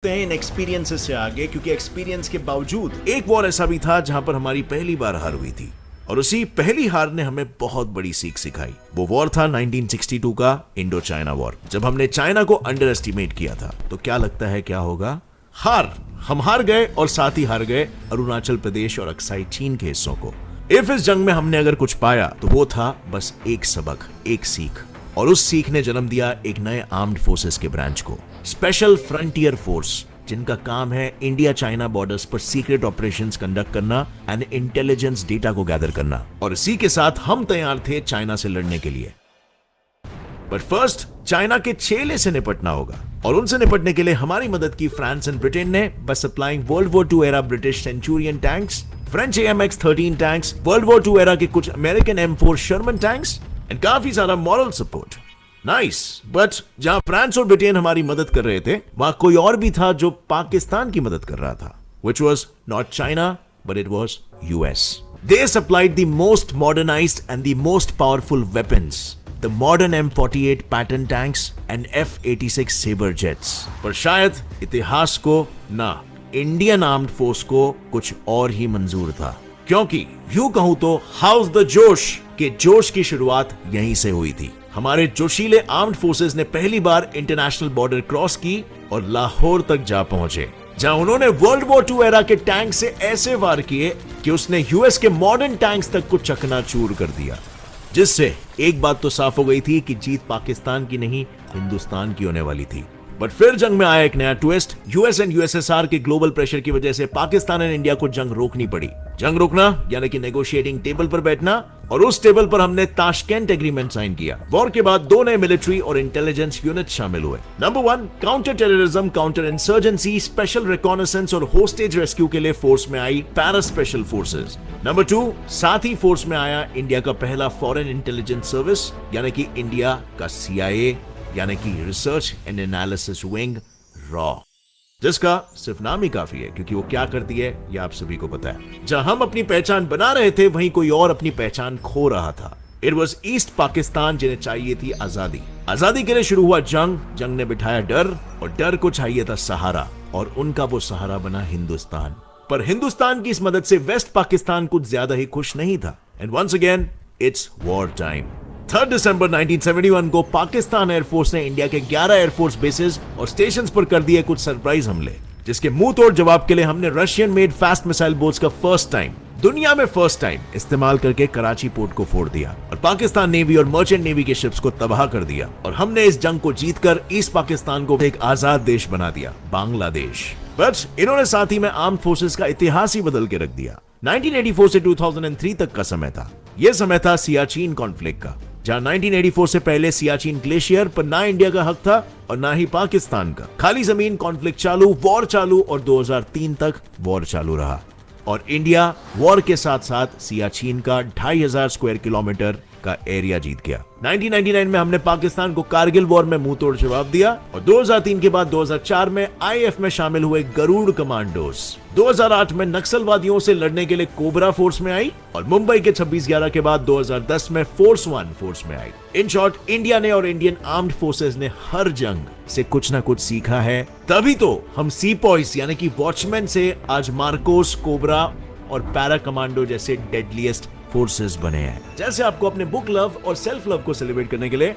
इन experiences से आगे, क्योंकि एक्सपीरियंस के बावजूद एक वॉर ऐसा भी था जहां पर हमारी पहली बार हार हुई थी और उसी पहली हार ने हमें बहुत बड़ी सीख सिखाई। वो वॉर था 1962 का इंडो चाइना वॉर। जब हमने चाइना को अंडर एस्टिमेट किया था, तो क्या लगता है क्या होगा? हम हार गए और साथ ही हार गए अरुणाचल प्रदेश और अक्साई चीन के हिस्सों को। इस जंग में हमने अगर कुछ पाया तो वो था बस एक सबक, एक सीख, और उस सीख ने जन्म दिया एक नए आर्म्ड फोर्सेस के ब्रांच को, स्पेशल फ्रंटियर फोर्स, जिनका काम है इंडिया चाइना बॉर्डर्स पर सीक्रेट ऑपरेशंस कंडक्ट करना एंड इंटेलिजेंस डेटा को गैदर करना। और इसी के साथ हम तैयार थे चाइना से लड़ने के लिए। बट फर्स्ट चाइना के चेले से निपटना होगा, और उनसे निपटने के लिए हमारी मदद की फ्रांस एंड ब्रिटेन ने by supplying World War II era British centurion tanks, French AMX-13 tanks, World War II era के कुछ American M4 Sherman tanks and काफी सारा मॉरल सपोर्ट। नाइस। बट जहां फ्रांस और ब्रिटेन हमारी मदद कर रहे थे, वहां कोई और भी था जो पाकिस्तान की मदद कर रहा था, which was not China, but it was US. They supplied the most modernized and the most powerful weapons, the modern M48 Patton tanks and F-86 Sabre jets. पर शायद इतिहास को ना, इंडियन आर्म्ड फोर्स को कुछ और ही मंजूर था, क्योंकि यूं कहूं तो हाउस द जोश के जोश की शुरुआत यहीं से हुई थी। हमारे जोशीले आर्म्ड फोर्सेस ने पहली बार इंटरनेशनल बॉर्डर क्रॉस की और लाहौर तक जा पहुंचे, जहां उन्होंने वर्ल्ड वॉर II एरा के टैंक से ऐसे वार किए कि उसने यूएस के मॉडर्न टैंक्स तक को चकनाचूर कर दिया, जिससे एक बात तो साफ हो गई थी कि जीत पाकिस्तान की नहीं, हिंदुस्तान की होने वाली थी। बट फिर जंग में आया एक नया ट्विस्ट। यूएस एंड यूएसएसआर के ग्लोबल प्रेशर की वजह से पाकिस्तान एंड इंडिया को जंग रोकनी पड़ी। जंग रोकना यानी कि नेगोशिएटिंग टेबल पर बैठना, और उस टेबल पर हमने ताशकेंट एग्रीमेंट साइन किया। वॉर के बाद दो नए मिलिट्री और इंटेलिजेंस यूनिट शामिल हुए। Number 1, counter terrorism, counter insurgency, special reconnaissance और होस्टेज रेस्क्यू के लिए फोर्स में आई पैरा स्पेशल फोर्सेज। नंबर 2, साथ ही फोर्स में आया इंडिया का पहला फॉरेन इंटेलिजेंस सर्विस यानी कि इंडिया का CIA यानी कि research and analysis wing raw, जिसका सिर्फ नाम ही काफी है, क्योंकि वो क्या करती है ये आप सभी को पता है। जहां हम अपनी पहचान बना रहे थे, वहीं कोई और अपनी पहचान खो रहा था। इट वॉज ईस्ट पाकिस्तान, जिन्हें चाहिए थी आजादी। आजादी के लिए शुरू हुआ जंग ने बिठाया डर, और डर को चाहिए था सहारा, और उनका वो सहारा बना हिंदुस्तान। पर हिंदुस्तान की इस मदद से वेस्ट पाकिस्तान कुछ ज्यादा ही खुश नहीं था। And once again it's war time. 3 दिसंबर 1971 को पाकिस्तान एयरफोर्स ने इंडिया के 11 एयरफोर्स बेसेस और स्टेशंस पर कर दिए कुछ सरप्राइज हमले, जिसके मुंह तोड़ जवाब के लिए हमने Russian made fast missile boats का दुनिया में फर्स्ट टाइम इस्तेमाल करके कराची पोर्ट को फोड़ दिया और पाकिस्तान नेवी और मर्चेंट नेवी के शिप्स को तबाह कर दिया। और हमने इस जंग को जीतकर ईस्ट पाकिस्तान को एक आजाद देश बना दिया, बांग्लादेश। बट इन्होंने साथ ही में आर्म्ड फोर्सेस का इतिहास ही बदल के रख दिया। 1984 से 2003 तक का समय था। यह समय था सियाचिन कॉन्फ्लिक्ट का, जहां 1984 से पहले सियाचिन ग्लेशियर पर ना इंडिया का हक था और ना ही पाकिस्तान का। खाली जमीन कॉन्फ्लिक्ट चालू, वॉर चालू, और 2003 तक वॉर चालू रहा। और इंडिया वॉर के साथ साथ सियाचिन का 2500 स्क्वायर किलोमीटर का एरिया जीत गया। 1999 में हमने पाकिस्तान को कारगिल वॉर में मुंह तोड़ जवाब दिया, और 2003 के बाद 2004 में IF में शामिल हुए गरुड़ कमांडोज। 2008 में नक्सलवादियों से लड़ने के लिए कोबरा फोर्स में आई, और मुंबई के 26/11 के बाद 2010 में फोर्स 1 फोर्स में आई। इन शॉर्ट, इंडिया ने और इंडियन आर्म्ड फोर्सेस ने हर जंग से कुछ ना कुछ सीखा है। तभी तो हम सीपॉइस यानी कि वॉचमैन से आज मार्कोस, कोबरा और पैरा कमांडो जैसे डेडलीस्ट फोर्सेस बने हैं। जैसे आपको अपने बुक लव और सेल्फ लव को सेलिब्रेट करने के लिए